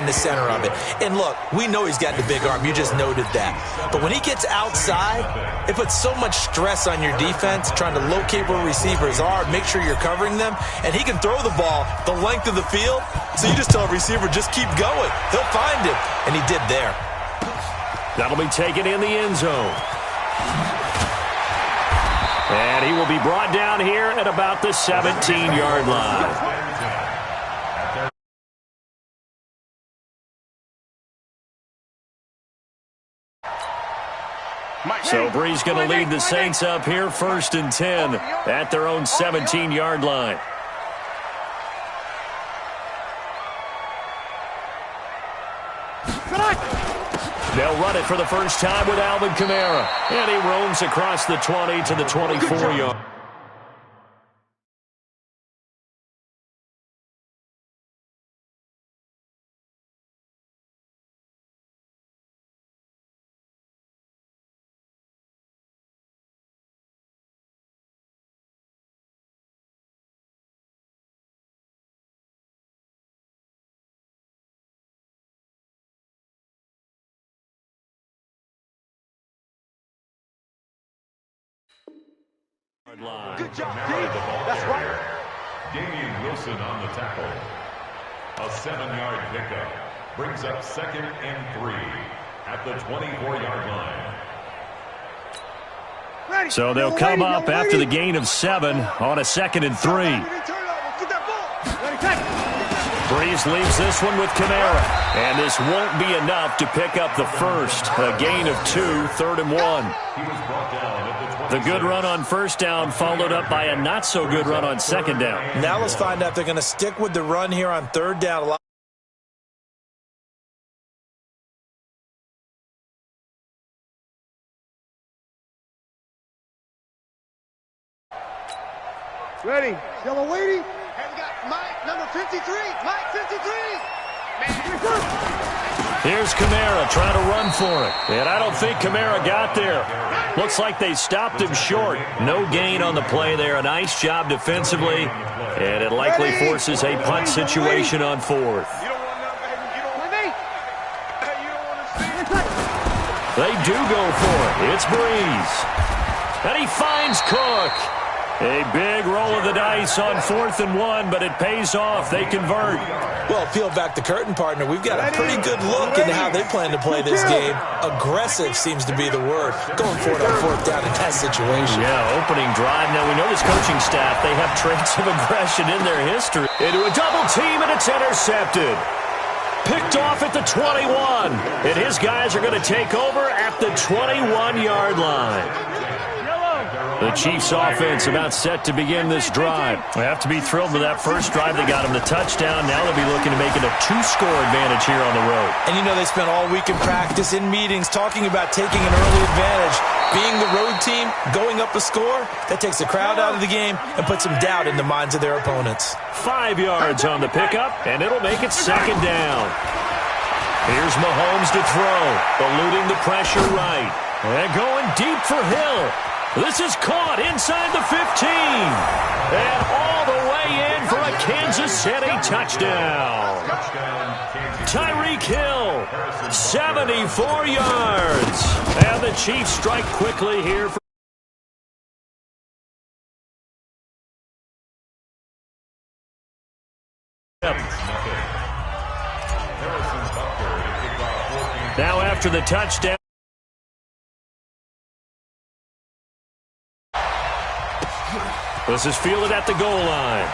the center of it. And look, we know he's got the big arm. You just noted that. But when he gets outside, it puts so much stress on your defense trying to locate where receivers are, make sure you're covering them, and he can throw the ball the length of the field. So you just tell a receiver, just keep going. He'll find him, and he did there. That'll be taken in the end zone. And he will be brought down here at about the 17-yard line. So Bree's going to lead the Saints up here 1st and 10 at their own 17-yard line. They'll run it for the first time with Alvin Kamara. And he roams across the 20 to the 24-yard. Good job, Dave. That's right. Damian Wilson on the tackle. A 7-yard pickup brings up 2nd and 3 at the 24-yard line. So they'll come up after the gain of 7 on a 2nd and 3. Breeze leaves this one with Kamara. And this won't be enough to pick up the first. A gain of 2, 3rd and 1. He was brought down at the good run on first down followed up by a not-so-good run on 2nd down. Now let's find out if they're going to stick with the run here on 3rd down. Ready. Yellow waiting. And we got Mike, number 53. Mike, 53. Here's Kamara trying to run for it. And I don't think Kamara got there. Looks like they stopped him short. No gain on the play there. A nice job defensively. And it likely forces a punt situation on 4th. They do go for it. It's Breeze. And he finds Cook. A big roll of the dice on 4th and 1, but it pays off. They convert. Well, peel back the curtain, partner. We've got a pretty good look into how they plan to play this game. Aggressive seems to be the word. Going for it on 4th down in that situation. Yeah, opening drive. Now, we know this coaching staff, they have traits of aggression in their history. Into a double team, and it's intercepted. Picked off at the 21. And his guys are going to take over at the 21-yard line. The Chiefs' offense about set to begin this drive. They have to be thrilled with that first drive. They got him the touchdown. Now they'll be looking to make it a 2-score advantage here on the road. And you know they spent all week in practice, in meetings, talking about taking an early advantage. Being the road team, going up a score, that takes the crowd out of the game and puts some doubt in the minds of their opponents. 5 yards on the pickup, and it'll make it 2nd down. Here's Mahomes to throw, eluding the pressure right. And going deep for Hill. This is caught inside the 15. And all the way in for a Kansas City touchdown. Tyreek Hill, 74 yards. And the Chiefs strike quickly here. Now after the touchdown. This is fielded at the goal line.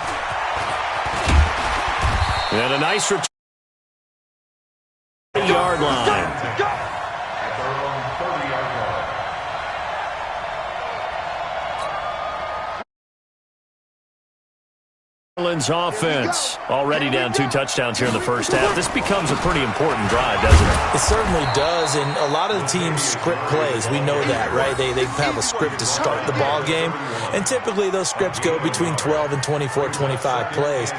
And a nice return. Yard line. Orleans offense already down 2 touchdowns here in the first half. This becomes a pretty important drive, doesn't it? It certainly does, and a lot of the teams script plays. We know that, right? They have a script to start the ball game, and typically those scripts go between 12 and 24, 25 plays.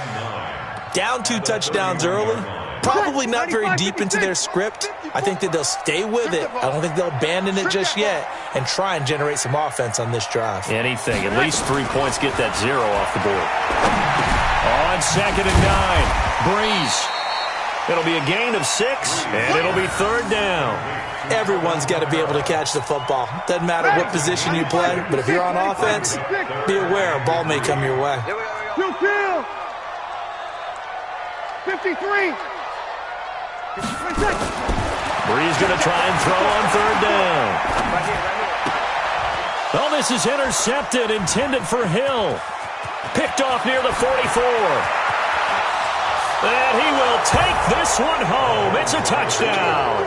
Down 2 touchdowns early, probably not very deep into their script. I think that they'll stay with it. I don't think they'll abandon it just yet and try and generate some offense on this drive. Anything. At least 3 points, get that 0 off the board. On 2nd and 9, Breeze. It'll be a gain of 6, and it'll be 3rd down. Everyone's got to be able to catch the football. Doesn't matter what position you play, but if you're on offense, be aware a ball may come your way. 53. Bree's going to try and throw on 3rd down. Oh, this is intercepted, intended for Hill. Picked off near the 44. And he will take this one home. It's a touchdown.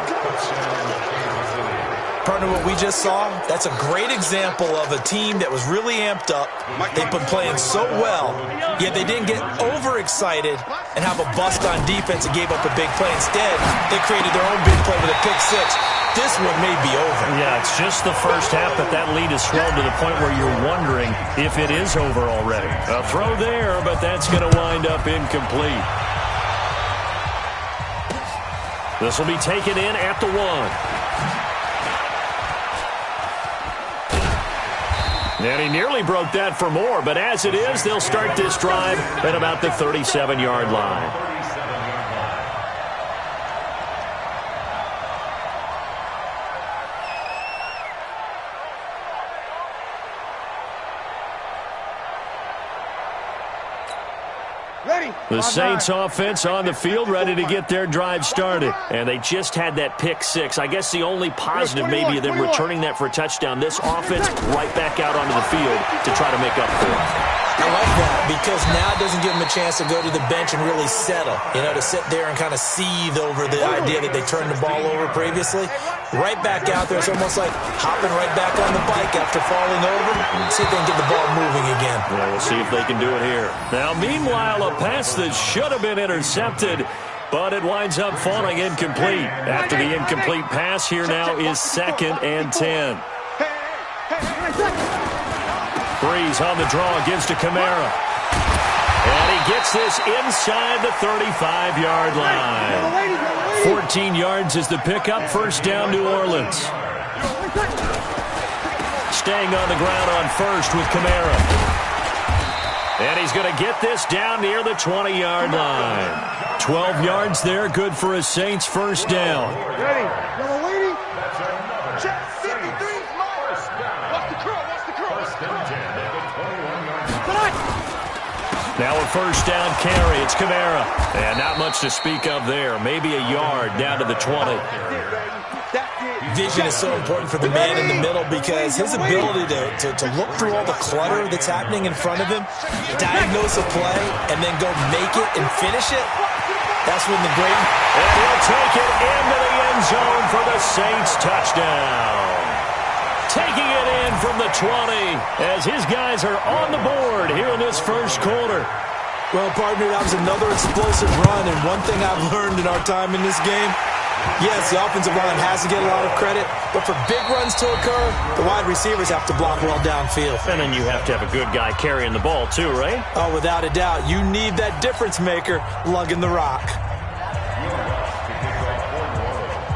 Partner, what we just saw, that's a great example of a team that was really amped up. They've been playing so well, yet they didn't get overexcited and have a bust on defense and gave up a big play. Instead, they created their own big play with a pick 6. This one may be over. Yeah, it's just the first half, but that lead has swelled to the point where you're wondering if it is over already. A throw there, but that's going to wind up incomplete. This will be taken in at the 1. And he nearly broke that for more, but as it is, they'll start this drive at about the 37-yard line. The Saints offense on the field ready to get their drive started. And they just had that pick 6. I guess the only positive maybe of them returning that for a touchdown. This offense right back out onto the field to try to make up for it. I like that because now it doesn't give them a chance to go to the bench and really settle, to sit there and kind of seethe over the idea that they turned the ball over previously. Right back out there, it's almost like hopping right back on the bike after falling over. See if they can get the ball moving again. Yeah, we'll see if they can do it here. Now, meanwhile, a pass that should have been intercepted, but it winds up falling incomplete. After the incomplete pass, here now is 2nd and 10. Breeze on the draw, gives to Kamara. And he gets this inside the 35-yard line. 14 yards is the pickup, 1st down, New Orleans. Staying on the ground on 1st with Kamara. And he's going to get this down near the 20-yard line. 12 yards there, good for a Saints 1st down. Ready. Yellow lady. Check 53. Watch the curl. Now a 1st down carry. It's Kamara. And not much to speak of there. Maybe a yard down to the 20. Vision is so important for the man in the middle because his ability to look through all the clutter that's happening in front of him, diagnose a play, and then go make it and finish it, that's when the great... And he'll take it into the end zone for the Saints touchdown. Taking it in from the 20 as his guys are on the board here in this 1st quarter. Well, partner, that was another explosive run, and one thing I've learned in our time in this game, yes, the offensive line has to get a lot of credit, but for big runs to occur, the wide receivers have to block well downfield. And then you have to have a good guy carrying the ball too, right? Oh, without a doubt. You need that difference maker lugging the rock.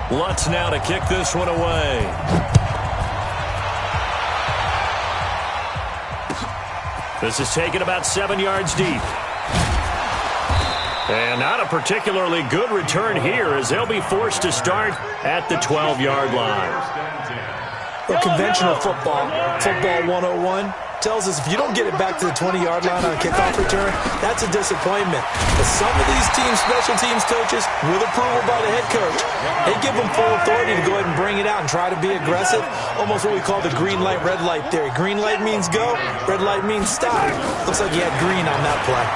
Lutz now to kick this one away. This is taken about 7 yards deep. And not a particularly good return here as they'll be forced to start at the 12-yard line. Well, conventional football 101, tells us if you don't get it back to the 20-yard line on a kickoff return, that's a disappointment. But some of these special teams coaches, with approval by the head coach, they give them full authority to go ahead and bring it out and try to be aggressive. Almost what we call the green light, red light theory. Green light means go, red light means stop. Looks like you had green on that play.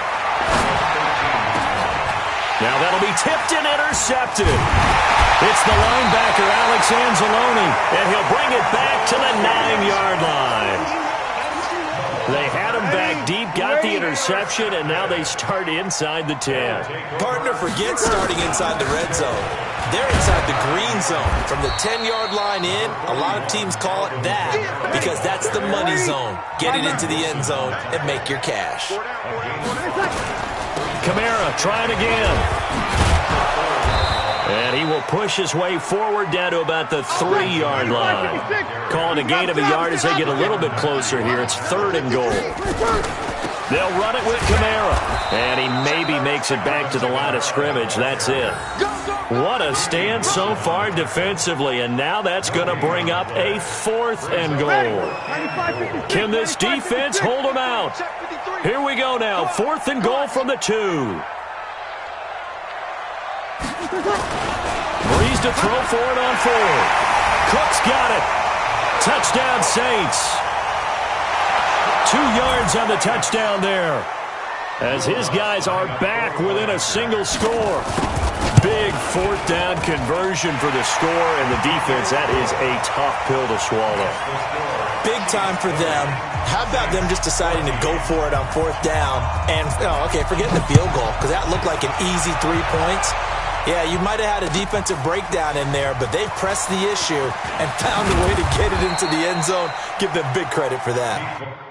Now that'll be tipped and intercepted. It's the linebacker, Alex Anzalone, and he'll bring it back to the 9-yard line. They had him back deep, got the interception, and now they start inside the 10. Partner, forget starting inside the red zone. They're inside the green zone. From the 10-yard line in, a lot of teams call it that because that's the money zone. Get it into the end zone and make your cash. Kamara trying again. And he will push his way forward down to about the 3-yard line. Calling a gain of a yard as they get a little bit closer here. It's 3rd and goal. They'll run it with Kamara. And he maybe makes it back to the line of scrimmage. That's it. What a stand so far defensively. And now that's going to bring up a 4th and goal. Can this defense hold them out? Here we go now. 4th and goal from the 2. Breeze to throw for it on 4th. Cook's got it. Touchdown, Saints. 2 yards on the touchdown there. As his guys are back within a single score. Big 4th down conversion for the score, and the defense, that is a tough pill to swallow. Big time for them. How about them just deciding to go for it on 4th down? And, okay, forget the field goal, because that looked like an easy 3 points. Yeah, you might have had a defensive breakdown in there, but they pressed the issue and found a way to get it into the end zone. Give them big credit for that.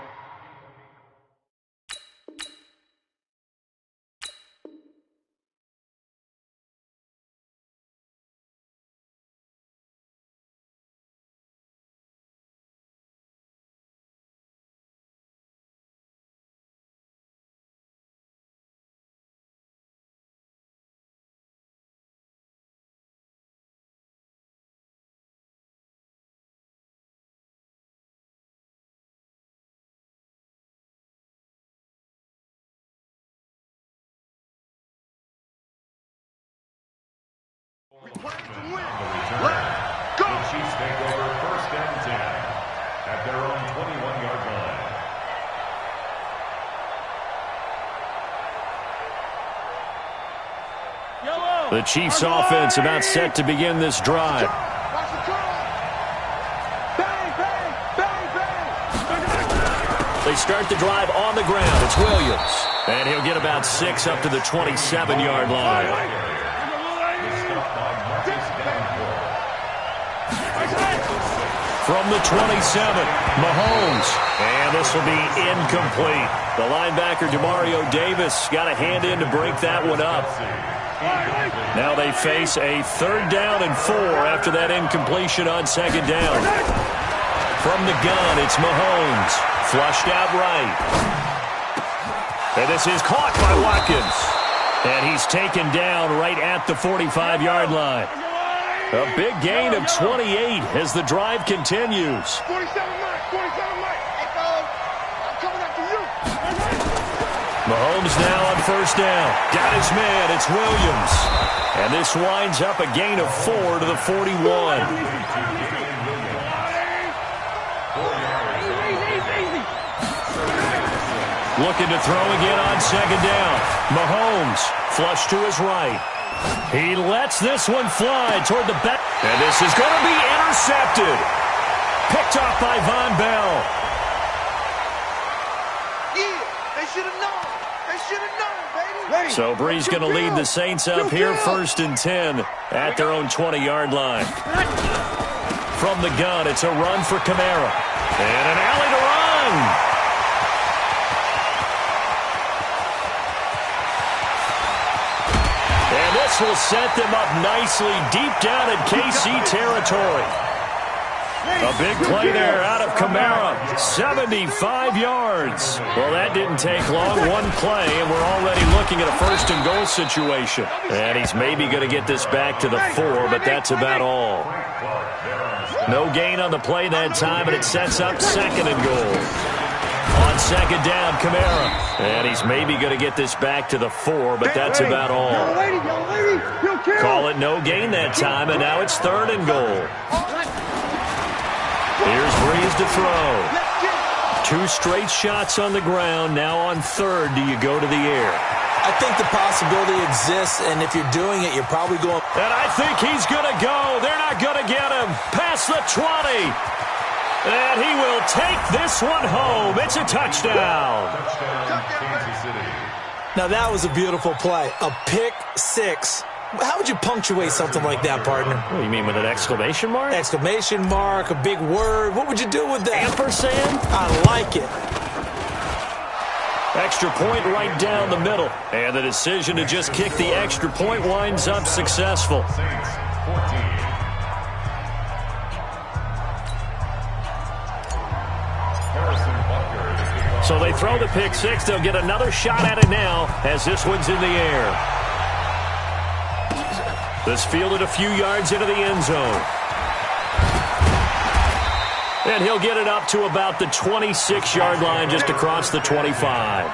We play to win. Let's go. The Chiefs take over 1st and 10 at their own 21-yard line. The Chiefs offense about set to begin this drive. Watch the curl. Bang, bang, bang, bang. They start the drive on the ground. It's Williams. And he'll get about 6 up to the 27-yard line. From the 27, Mahomes. And this will be incomplete. The linebacker, Demario Davis, got a hand in to break that one up. Now they face a 3rd down and 4 after that incompletion on 2nd down. From the gun, it's Mahomes. Flushed out right. And this is caught by Watkins. And he's taken down right at the 45-yard line. A big gain of 28 as the drive continues. 47 Mike, 47 Mike. Echo, I'm coming after you. Mahomes now on 1st down. Got his man. It's Williams. And this winds up a gain of 4 to the 41. Looking to throw again on 2nd down. Mahomes flush to his right. He lets this one fly toward the back. And this is going to be intercepted. Picked off by Von Bell. Yeah, they should have known. They should have known, baby. So Breeze going to lead the Saints up here 1st and 10 at their own 20-yard line. From the gun, it's a run for Kamara. And an alley to run. This will set them up nicely deep down in KC territory. A big play there out of Kamara. 75 yards. Well, that didn't take long. One play, and we're already looking at a 1st and goal situation. And he's maybe going to get this back to the 4, but that's about all. No gain on the play that time, and it sets up 2nd and goal. On 2nd down, Kamara. And he's maybe going to get this back to the 4, but that's about all. Call it no gain that time, and now it's 3rd and goal. Here's Breeze to throw. 2 straight shots on the ground. Now on 3rd, do you go to the air? I think the possibility exists, and if you're doing it, you're probably going. And I think he's going to go. They're not going to get him. Past the 20. And he will take this one home. It's a touchdown. Now, that was a beautiful play. A pick 6. How would you punctuate something like that, partner? What do you mean, with an exclamation mark? Exclamation mark, a big word. What would you do with that? Ampersand? I like it. Extra point right down the middle. And the decision to just kick the extra point winds up successful. So they throw the pick six. They'll get another shot at it now as this one's in the air. This fielded a few yards into the end zone. And he'll get it up to about the 26-yard line just across the 25.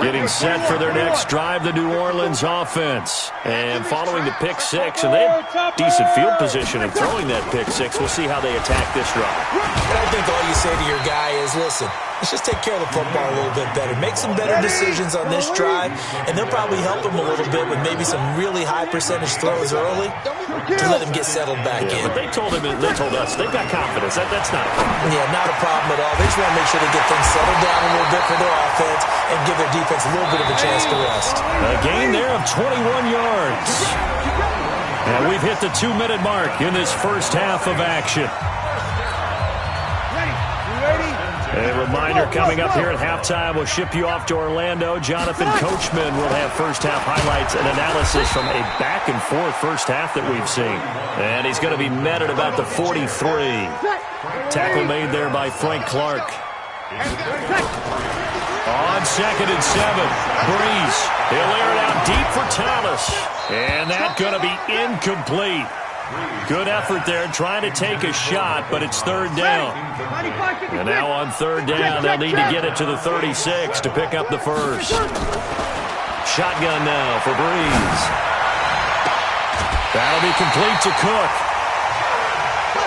Getting set for their next drive, the New Orleans offense. And following the pick six, and they have decent field position in throwing that pick six. We'll see how they attack this drive. I think all you say to your guy is, listen, let's just take care of the football a little bit better. Make some better decisions on this drive, and they'll probably help him a little bit with maybe some really high percentage throws early to let him get settled back in. But they told us, they've got confidence. That's not a problem. Yeah, not a problem at all. They just want to make sure they get things settled down a little bit for their offense and give their defense a little bit of a chance to rest. A gain there of 21 yards. And we've hit the 2-minute mark in this first half of action. A reminder coming up here at halftime, we'll ship you off to Orlando. Jonathan Coachman will have first-half highlights and analysis from a back-and-forth first half that we've seen. And he's going to be met at about the 43. Tackle made there by Frank Clark. On 2nd and 7, Breeze. He'll air it out deep for Thomas. And that's going to be incomplete. Good effort there, trying to take a shot, but it's third down. And now on third down, they'll need to get it to the 36 to pick up the first. Shotgun now for Breeze. That'll be complete to Cook.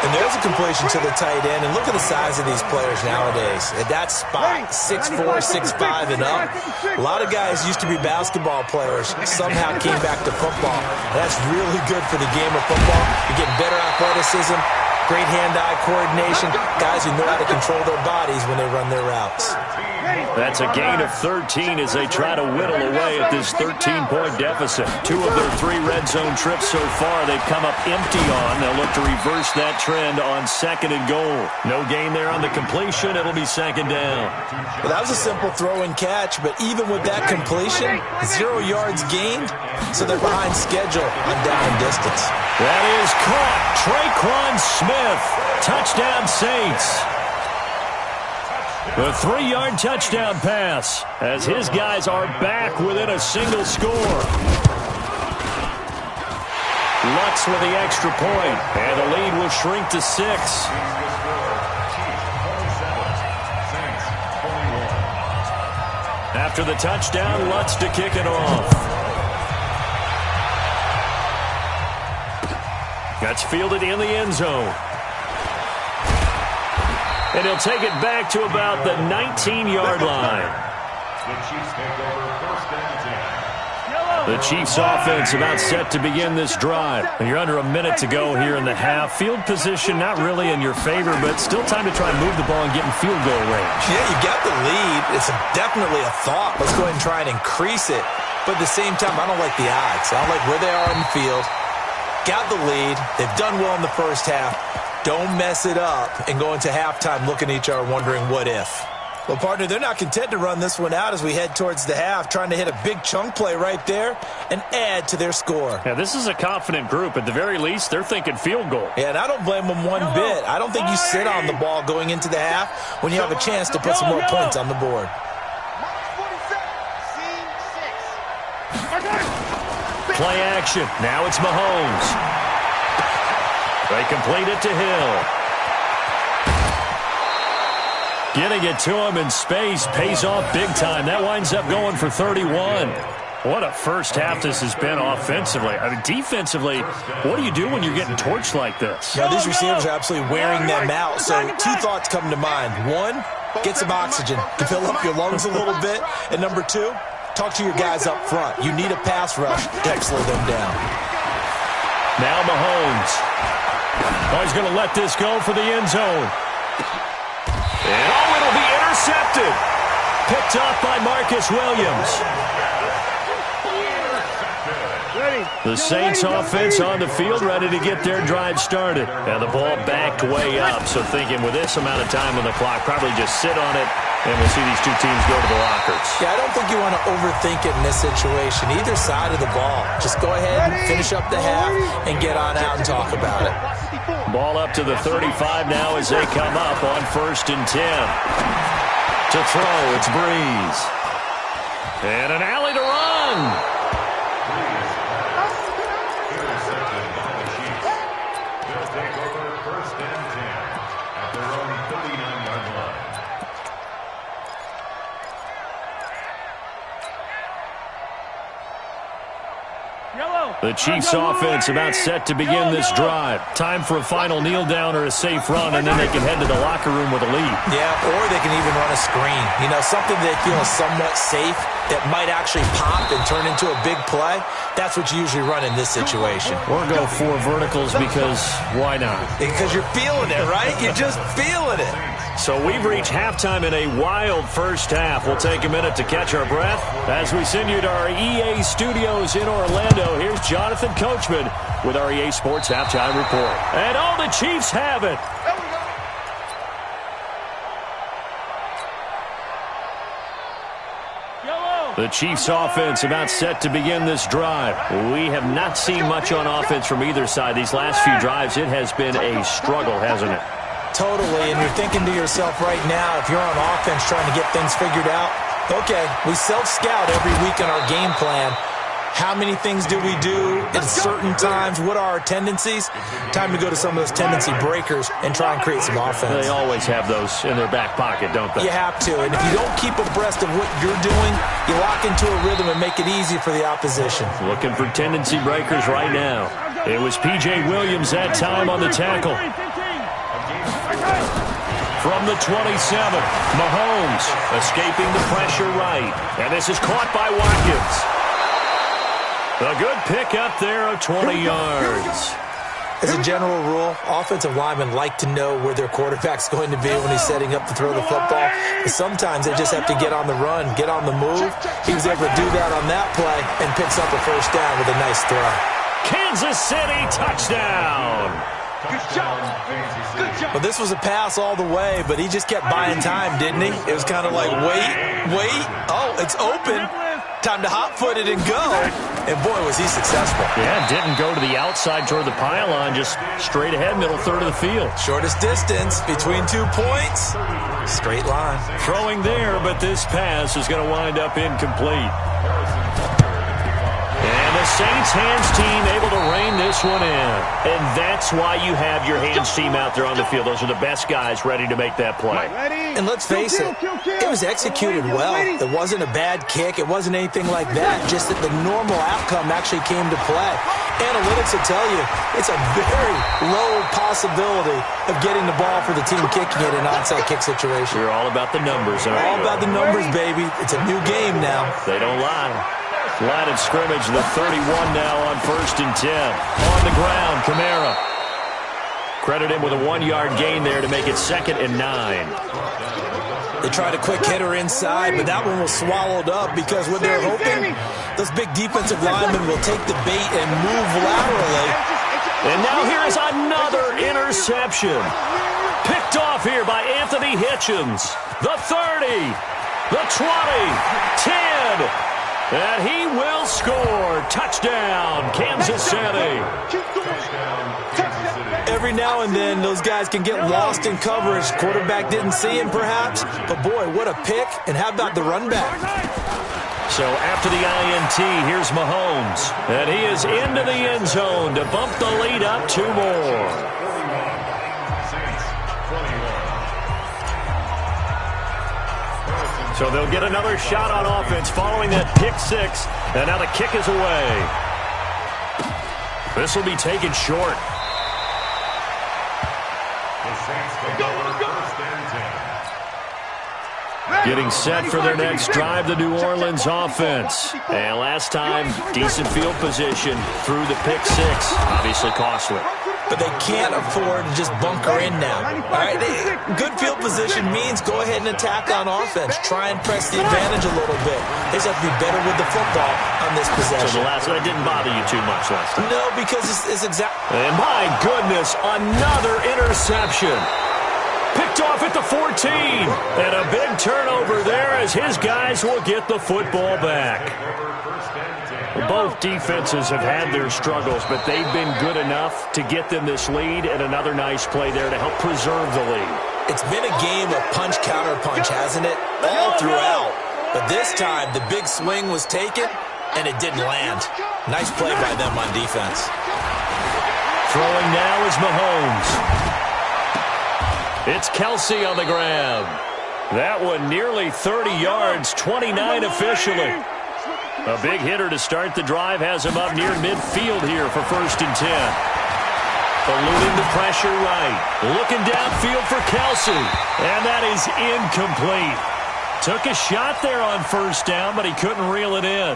And there's a completion to the tight end. And look at the size of these players nowadays. At that spot, 6'4", 6'5", and up. A lot of guys used to be basketball players, somehow came back to football. That's really good for the game of football. You're getting better athleticism, great hand-eye coordination, guys who know how to control their bodies when they run their routes. That's a gain of 13 as they try to whittle away at this 13-point deficit. 2 of their 3 red zone trips so far they've come up empty on. They'll look to reverse that trend on 2nd and goal. No gain there on the completion. It'll be 2nd down. Well, that was a simple throw and catch, but even with that completion, 0 yards gained, so they're behind schedule on down and distance. That is caught. Traquan Smith. Touchdown Saints. The 3-yard touchdown pass as his guys are back within a single score. Lutz with the extra point, and the lead will shrink to 6. After the touchdown, Lutz to kick it off. That's fielded in the end zone. And he'll take it back to about the 19-yard line. The Chiefs offense about set to begin this drive. And you're under a minute to go here in the half. Field position not really in your favor, but still time to try and move the ball and get in field goal range. Yeah, you got the lead. It's definitely a thought. Let's go ahead and try and increase it. But at the same time, I don't like the odds. I don't like where they are in the field. Got the lead. They've done well in the first half. Don't mess it up and go into halftime looking at each other wondering what if. Well, partner, they're not content to run this one out as we head towards the half, trying to hit a big chunk play right there and add to their score. Yeah, this is a confident group. At the very least, they're thinking field goal. Yeah, and I don't blame them one bit. I don't think you sit on the ball going into the half when you have a chance to put some more points on the board. Play action. Now it's Mahomes. They complete it to Hill. Getting it to him in space pays off big time. That winds up going for 31. What a first half this has been offensively. I mean, defensively, what do you do when you're getting torched like this? Yeah, these receivers are absolutely wearing them out. So 2 thoughts come to mind. 1, get some oxygen to fill up your lungs a little bit. And number 2, talk to your guys up front. You need a pass rush to slow them down. Now Mahomes. Oh, he's going to let this go for the end zone. And oh, it'll be intercepted. Picked off by Marcus Williams. The Saints offense on the field, ready to get their drive started. And the ball backed way up, so thinking with this amount of time on the clock, probably just sit on it, and we'll see these 2 teams go to the lockers. Yeah, I don't think you want to overthink it in this situation. Either side of the ball. Just go ahead and finish up the half and get on out and talk about it. Ball up to the 35 now as they come up on 1st and 10. To throw, it's Breeze. And an alley to run. Intercepted by the Chiefs. They'll take over 1st and 10 at their own 39-yard line. The Chiefs offense about set to begin this drive. Time for a final kneel down or a safe run, and then they can head to the locker room with a lead. Yeah, or they can even run a screen. You know, something they feel is somewhat safe that might actually pop and turn into a big play. That's what you usually run in this situation. Or go 4 verticals because why not? Because you're feeling it, right? You're just feeling it. So we've reached halftime in a wild first half. We'll take a minute to catch our breath as we send you to our EA studios in Orlando. Here's Jonathan Coachman with our EA Sports Halftime Report. And all the Chiefs have it. The Chiefs offense about set to begin this drive. We have not seen much on offense from either side. These last few drives, it has been a struggle, hasn't it? Totally, and you're thinking to yourself right now, if you're on offense trying to get things figured out, okay, we self-scout every week on our game plan. How many things do we do at certain times? What are our tendencies? Time to go to some of those tendency breakers and try and create some offense. They always have those in their back pocket, don't they? You have to, and if you don't keep abreast of what you're doing, you lock into a rhythm and make it easy for the opposition. Looking for tendency breakers right now. It was P.J. Williams that time on the tackle. From the 27, Mahomes escaping the pressure right. And this is caught by Watkins. A good pickup there of 20 yards. As a general rule, offensive linemen like to know where their quarterback's going to be when he's setting up to throw the football. But sometimes they just have to get on the run, get on the move. He was able to do that on that play and picks up a first down with a nice throw. Kansas City touchdown. Good job. Good job. Well, this was a pass all the way, but he just kept buying time, didn't he? It was kind of like, wait. Oh, it's open. Time to hot-foot it and go. And, boy, was he successful. Yeah, didn't go to the outside toward the pylon, just straight ahead, middle third of the field. Shortest distance between 2 points. Straight line. Throwing there, but this pass is going to wind up incomplete. And the Saints hands team able to rein this one in. And that's why you have your hands team out there on the field. Those are the best guys ready to make that play. And let's face it, it was executed well. It wasn't a bad kick. It wasn't anything like that. Just that the normal outcome actually came to play. Analytics will tell you it's a very low possibility of getting the ball for the team kicking it in an onside kick situation. You're all about the numbers. All about the numbers, baby. It's a new game now. They don't lie. Line of scrimmage, the 31 now on 1st and 10. On the ground, Kamara. Credit him with a 1-yard gain there to make it 2nd and 9. They tried a quick hitter inside, but that one was swallowed up because what they're hoping, those big defensive linemen will take the bait and move laterally. And now here is another interception. Picked off here by Anthony Hitchens. The 30, the 20, 10. And he will score. Touchdown, Kansas City. Every now and then, those guys can get lost in coverage. Quarterback didn't see him, perhaps. But, boy, what a pick. And how about the run back? So after the INT, here's Mahomes. And he is into the end zone to bump the lead up 2 more. So they'll get another shot on offense following that pick 6. And now the kick is away. This will be taken short. The Saints take over 1st and 10. Getting set for their next drive, the New Orleans offense. And last time, decent field position through the pick 6. Obviously costly. But they can't afford to just bunker in now. All right, good field position means go ahead and attack on offense. Try and press the advantage a little bit. They just have to be better with the football on this possession. So the last one didn't bother you too much last time. No, because it's exactly. And my goodness, another interception. Picked off at the 14. And a big turnover there as his guys will get the football back. Both defenses have had their struggles, but they've been good enough to get them this lead, and another nice play there to help preserve the lead. It's been a game of punch-counter-punch, hasn't it? All throughout. But this time, the big swing was taken, and it didn't land. Nice play by them on defense. Throwing now is Mahomes. It's Kelsey on the grab. That one nearly 30 yards, 29 officially. A big hitter to start the drive has him up near midfield here for 1st and 10. Eluding the pressure right. Looking downfield for Kelsey. And that is incomplete. Took a shot there on 1st down, but he couldn't reel it in.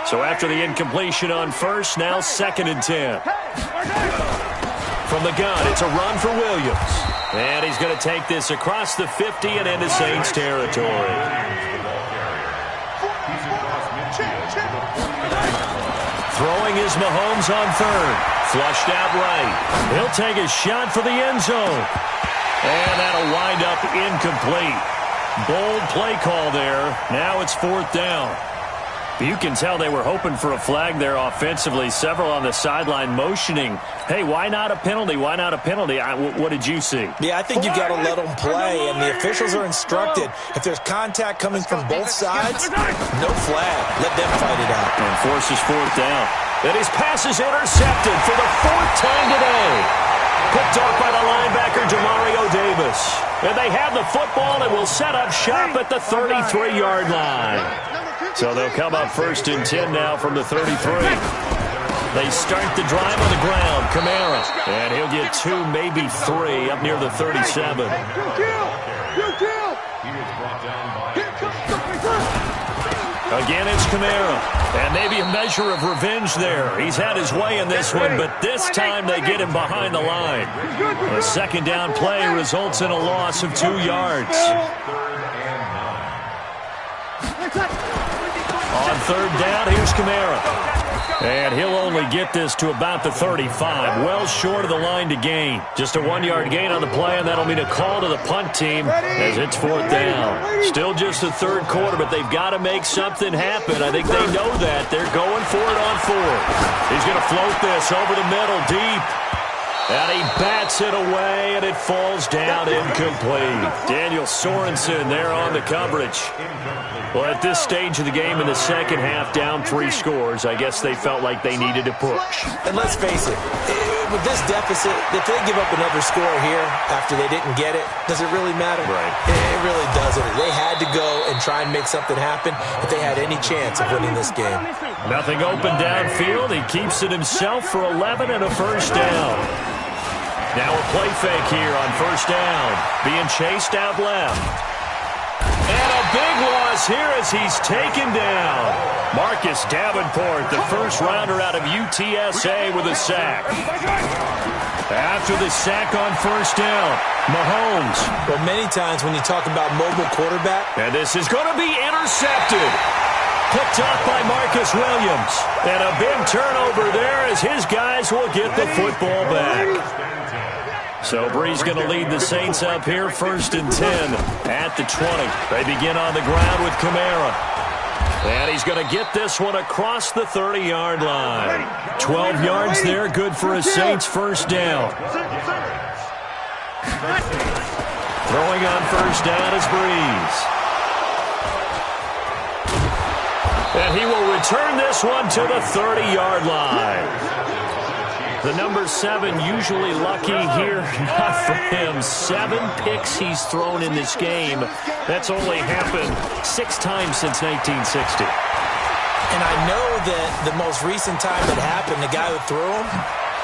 So after the incompletion on 1st, now 2nd and 10. From the gun, it's a run for Williams. And he's going to take this across the 50 and into Saints territory. Throwing is Mahomes on 3rd. Flushed out right. He'll take a shot for the end zone. And that'll wind up incomplete. Bold play call there. Now it's 4th down. You can tell they were hoping for a flag there offensively. Several on the sideline motioning, hey, why not a penalty? Why not a penalty? What did you see? Yeah, I think you got to let them play, and the officials are instructed. If there's contact coming from both sides, no flag. Let them fight it out. And forces 4th down. And his pass is intercepted for the 4th time today. Picked off by the linebacker, Demario Davis. And they have the football and will set up shop at the 33-yard line. So they'll come up 1st and 10 now from the 33. They start the drive on the ground. Kamara. And he'll get 2, maybe 3 up near the 37. Again, it's Kamara. And maybe a measure of revenge there. He's had his way in this one, but this time they get him behind the line. A 2nd down play results in a loss of 2 yards. On 3rd down, here's Kamara. And he'll only get this to about the 35. Well short of the line to gain. Just a 1-yard gain on the play, and that'll mean a call to the punt team as it's 4th down. Still just the 3rd quarter, but they've got to make something happen. I think they know that. They're going for it on 4th. He's going to float this over the middle, deep. And he bats it away, and it falls down incomplete. Daniel Sorensen there on the coverage. Well, at this stage of the game in the second half, down 3 scores, I guess they felt like they needed to push. And let's face it, with this deficit, if they give up another score here after they didn't get it, does it really matter? Right. It really doesn't. They had to go and try and make something happen if they had any chance of winning this game. Nothing open downfield. He keeps it himself for 11 and a 1st down. Now a play fake here on 1st down. Being chased out left. And a big loss here as he's taken down. Marcus Davenport, the 1st rounder out of UTSA with a sack. After the sack on 1st down, Mahomes. Well, many times when you talk about mobile quarterback. And this is going to be intercepted. Picked off by Marcus Williams. And a big turnover there as his guys will get the football back. So Bree's going to lead the Saints up here, 1st and 10 at the 20. They begin on the ground with Kamara. And he's going to get this one across the 30-yard line. 12 yards there, good for a Saints 1st down. Throwing on 1st down is Breeze. And he will return this one to the 30-yard line. The number 7 usually lucky here. Not for him. 7 picks he's thrown in this game. That's only happened 6 times since 1960. And I know that the most recent time it happened, the guy who threw him,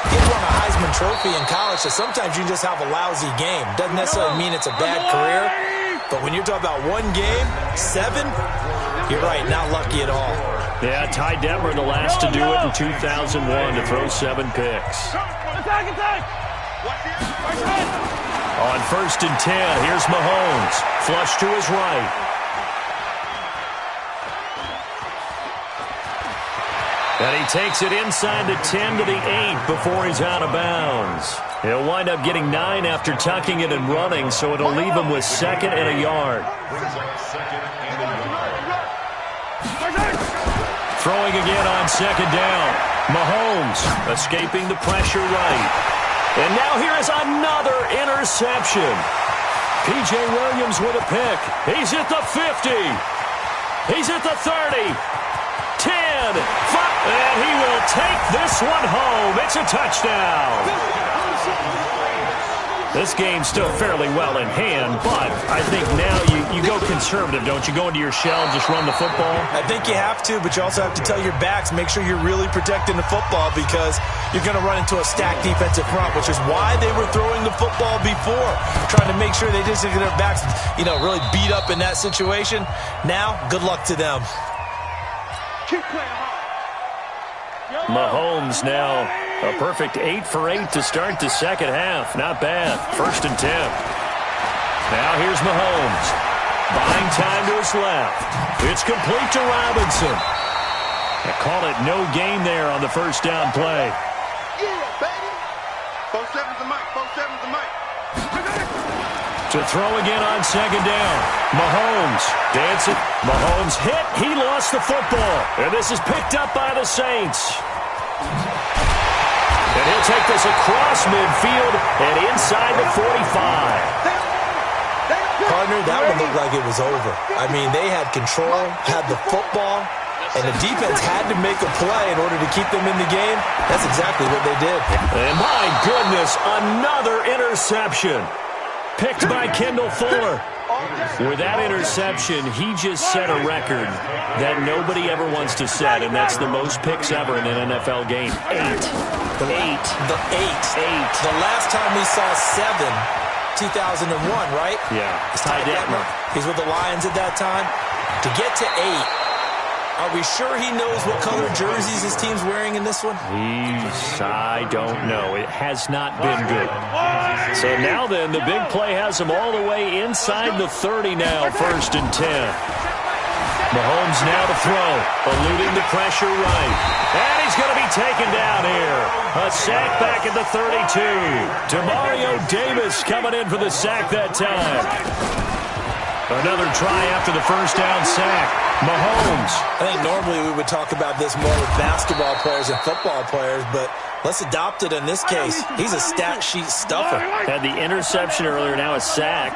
he won a Heisman Trophy in college, so sometimes you just have a lousy game. Doesn't necessarily mean it's a bad career, but when you're talking about 1 game, 7, you're right, not lucky at all. Yeah, Ty Detmer the last to do it in 2001 to throw 7 picks. On 1st and 10, here's Mahomes. Flush to his right. And he takes it inside the 10 to the 8 before he's out of bounds. He'll wind up getting 9 after tucking it and running, so it'll leave him with 2nd and a yard. Throwing again on 2nd down. Mahomes escaping the pressure right. And now here is another interception. P.J. Williams with a pick. He's at the 50. He's at the 30. 10. 5. And he will take this one home. It's a touchdown. This game's still fairly well in hand, but I think now you go conservative, don't you? Go into your shell and just run the football? I think you have to, but you also have to tell your backs, make sure you're really protecting the football because you're going to run into a stacked defensive front, which is why they were throwing the football before, trying to make sure they didn't get their backs, really beat up in that situation. Now, good luck to them. Keep playing hard. Mahomes now a perfect 8 for 8 to start the second half. Not bad. 1st and 10. Now here's Mahomes. Buying time to his left. It's complete to Robinson. They call it no gain there on the first down play. Yeah, baby. 4-7's the mic. 4-7's the mic. To throw again on second down. Mahomes dancing. Mahomes hit. He lost the football. And this is picked up by the Saints. And he'll take this across midfield and inside the 45. Partner, that one looked like it was over. I mean, they had control, had the football, and the defense had to make a play in order to keep them in the game. That's exactly what they did. And my goodness, another interception. Picked by Kendall Fuller. With that interception, he just set a record that nobody ever wants to set, and that's the most picks ever in an NFL game. 8. The last time we saw 7, 2001, right? Yeah. Ty Detmer. He's with the Lions at that time. To get to 8, are we sure he knows what color jerseys his team's wearing in this one? I don't know. It has not been good. So now then, the big play has him all the way inside the 30 now, 1st and 10. Mahomes now to throw, eluding the pressure right. And he's going to be taken down here. A sack back at the 32. Demario Davis coming in for the sack that time. Another try after the first down sack. Mahomes. I think normally we would talk about this more with basketball players and football players, but let's adopt it in this case. He's a stat sheet stuffer. Had the interception earlier, now a sack.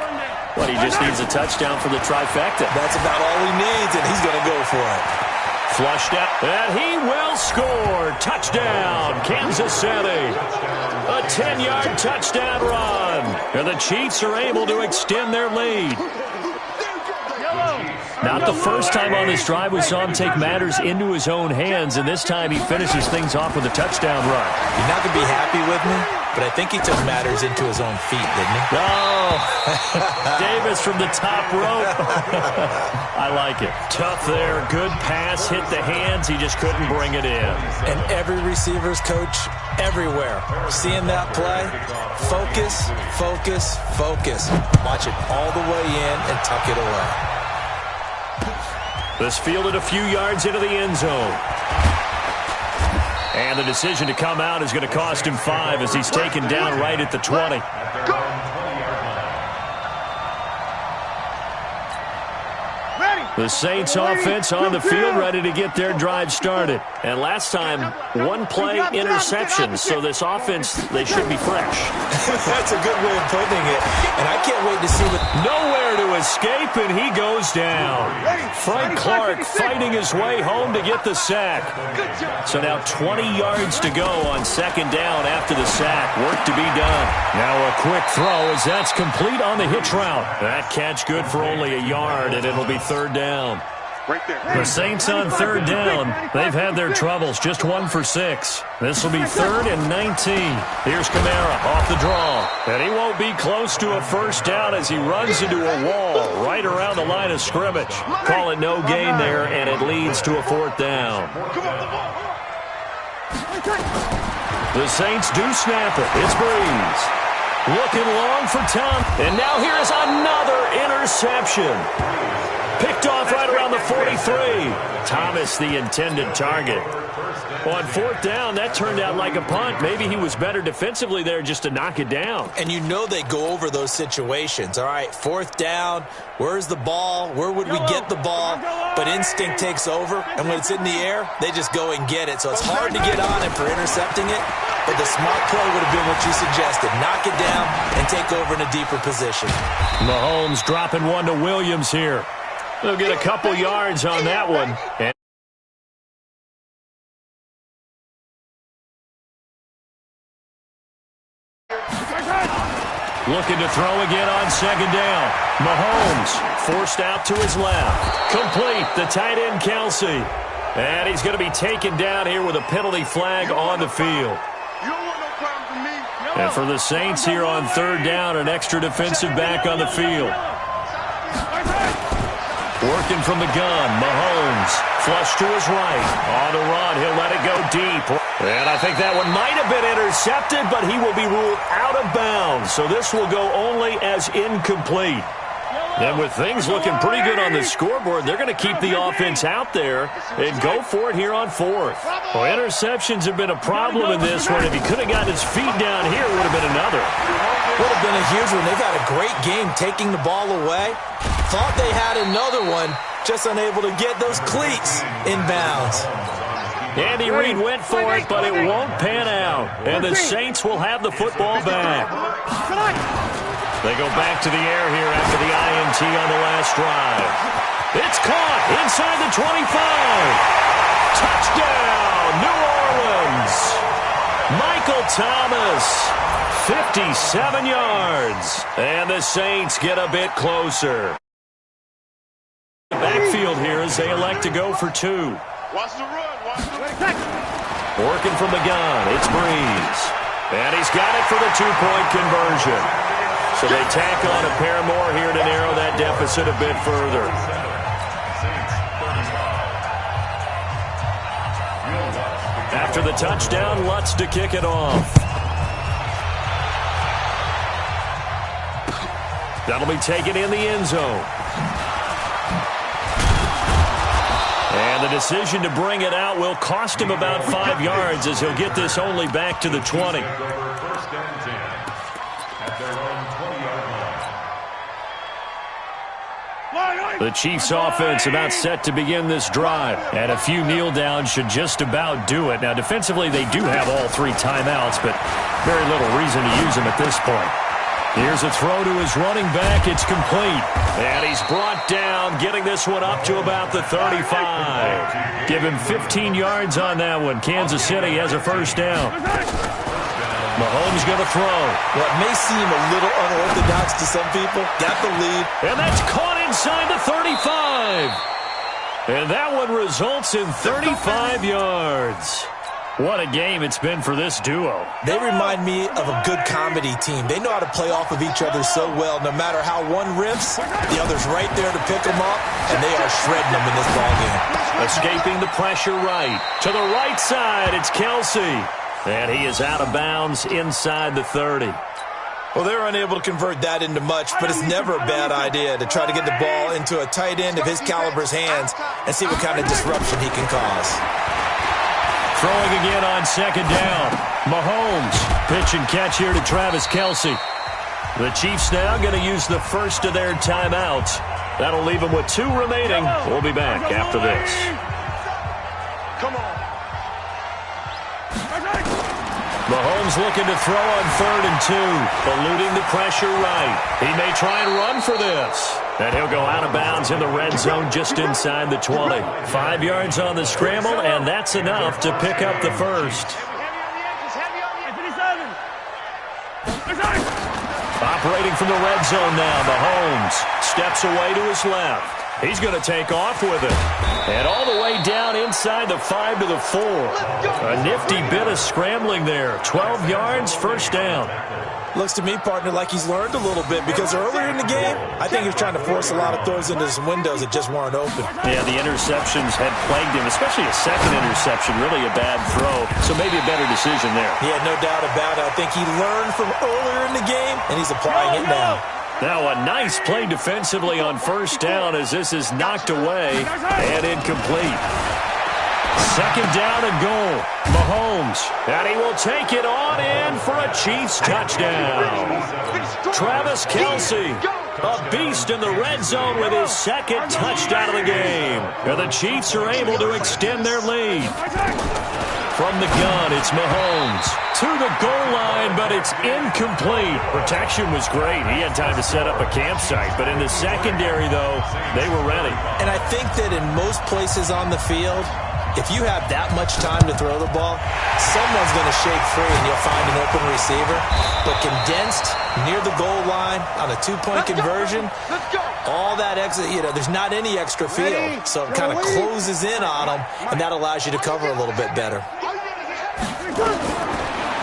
He just needs a touchdown for the trifecta. That's about all he needs, and he's going to go for it. Flushed out, and he will score. Touchdown, Kansas City. A 10-yard touchdown run. And the Chiefs are able to extend their lead. Not the first time on this drive we saw him take matters into his own hands, and this time he finishes things off with a touchdown run. You're not going to be happy with me, but I think he took matters into his own feet, didn't he? Oh, Davis from the top rope. I like it. Tough there, good pass, hit the hands, he just couldn't bring it in. And every receiver's coach everywhere, seeing that play, focus, focus, focus. Watch it all the way in and tuck it away. This fielded a few yards into the end zone. And the decision to come out is going to cost him 5 as he's taken down right at the 20. The Saints offense on the field ready to get their drive started. And last time, 1-play interception. So this offense, they should be fresh. That's a good way of putting it. And I can't wait to see what... Nowhere to escape, and he goes down. Frank Clark fighting his way home to get the sack. So now 20 yards to go on second down after the sack. Work to be done. Now a quick throw as that's complete on the hitch route. That catch good for only a yard, and it'll be third down. The Saints on third down. They've had their troubles. Just 1 for 6. This will be 3rd and 19. Here's Kamara off the draw. And he won't be close to a first down as he runs into a wall right around the line of scrimmage. Call it no gain there, and it leads to a 4th down. The Saints do snap it. It's Breeze. Looking long for Tom. And now here is another interception. Picked off right around the 43. Thomas, the intended target. On 4th down, that turned out like a punt. Maybe he was better defensively there just to knock it down. And you know they go over those situations. All right, 4th down. Where's the ball? Where would we get the ball? But instinct takes over, and when it's in the air, they just go and get it. So it's hard to get on him for intercepting it. but the smart play would have been what you suggested. Knock it down and take over in a deeper position. Mahomes dropping one to Williams here. They'll get a couple yards on that one. And looking to throw again on second down. Mahomes forced out to his left. Complete, the tight end Kelsey. And he's going to be taken down here with a penalty flag on the field. And for the Saints here on third down, an extra defensive back on the field. Working from the gun, Mahomes, flush to his right. On the run, he'll let it go deep. And I think that one might have been intercepted, but he will be ruled out of bounds. So this will go only as incomplete. And with things looking pretty good on the scoreboard, they're going to keep the offense out there and go for it here on fourth. Well, interceptions have been a problem in this one. If he could have gotten his feet down here, it would have been another. Would have been a huge one. They've had a great game taking the ball away. Thought they had another one, just unable to get those cleats in bounds. Andy Reid went for it, but it won't pan out. And the Saints will have the football back. They go back to the air here after the INT on the last drive. It's caught inside the 25. Touchdown, New Orleans. Michael Thomas, 57 yards. And the Saints get a bit closer. Backfield here as they elect to go for two. Watch the run. Watch the run. Working from the gun, it's Breeze. And he's got it for the two-point conversion. So they tack on a pair more here to narrow that deficit a bit further. After the touchdown, Lutz to kick it off. That'll be taken in the end zone. And the decision to bring it out will cost him about 5 yards as he'll get this only back to the 20. The Chiefs offense about set to begin this drive. And a few kneel downs should just about do it. Now defensively they do have all three timeouts, but very little reason to use them at this point. Here's a throw to his running back. It's complete. And he's brought down, getting this one up to about the 35. Give him 15 yards on that one. Kansas City has a first down. Mahomes going to throw. What may seem a little unorthodox to some people, got the lead. And that's caught inside the 35. And that one results in 35 yards. What a game it's been for this duo. They remind me of a good comedy team. They know how to play off of each other so well. No matter how one riffs, the other's right there to pick them up, and they are shredding them in this ballgame. Escaping the pressure right. To the right side, it's Kelsey. And he is out of bounds inside the 30. Well, they're unable to convert that into much, but it's never a bad idea to try to get the ball into a tight end of his caliber's hands and see what kind of disruption he can cause. Throwing again on second down. Mahomes, pitch and catch here to Travis Kelsey. The Chiefs now going to use the first of their timeouts. That'll leave them with 2 remaining. We'll be back after this. Come on. Mahomes looking to throw on 3rd and 2. Eluding the pressure right. He may try and run for this. And he'll go out of bounds in the red zone just inside the 20. 5 yards on the scramble, and that's enough to pick up the first. Operating from the red zone now, Mahomes steps away to his left. He's going to take off with it. And all the way down inside the 5 to the 4. A nifty bit of scrambling there. 12 yards, first down. Looks to me, partner, like he's learned a little bit because earlier in the game, I think he was trying to force a lot of throws into some windows that just weren't open. Yeah, the interceptions had plagued him, especially a second interception, really a bad throw. So maybe a better decision there. Yeah, no doubt about it. I think he learned from earlier in the game, and he's applying it now. Now a nice play defensively on first down as this is knocked away and incomplete. Second down and goal. Mahomes. And he will take it on in for a Chiefs touchdown. Travis Kelsey, a beast in the red zone with his second touchdown of the game. And the Chiefs are able to extend their lead. From the gun, it's Mahomes. to the goal line, but it's incomplete. Protection was great. He had time to set up a campsite, but in the secondary, though, they were ready. And I think that in most places on the field, if you have that much time to throw the ball, someone's going to shake free and you'll find an open receiver. But condensed near the goal line on a two-point conversion, all that extra, there's not any extra field. So it kind of closes in on them, and that allows you to cover a little bit better.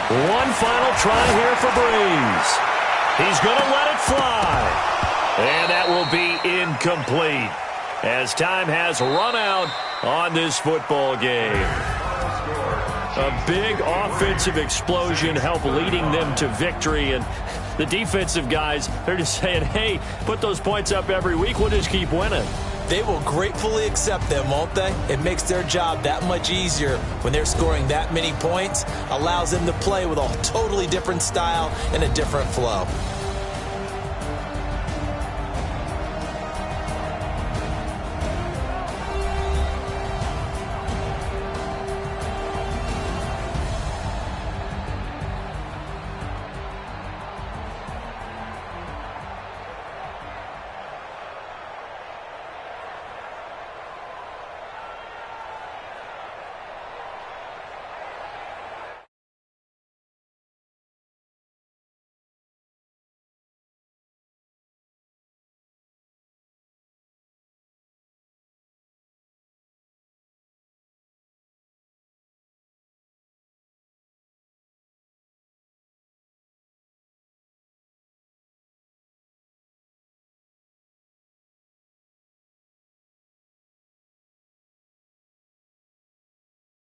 One final try here for Breeze. He's going to let it fly. And that will be incomplete as time has run out on this football game. A big offensive explosion helped leading them to victory, and the defensive guys, they're just saying, hey, put those points up every week, we'll just keep winning. They will gratefully accept them, won't they? It makes their job that much easier when they're scoring that many points, allows them to play with a totally different style and a different flow.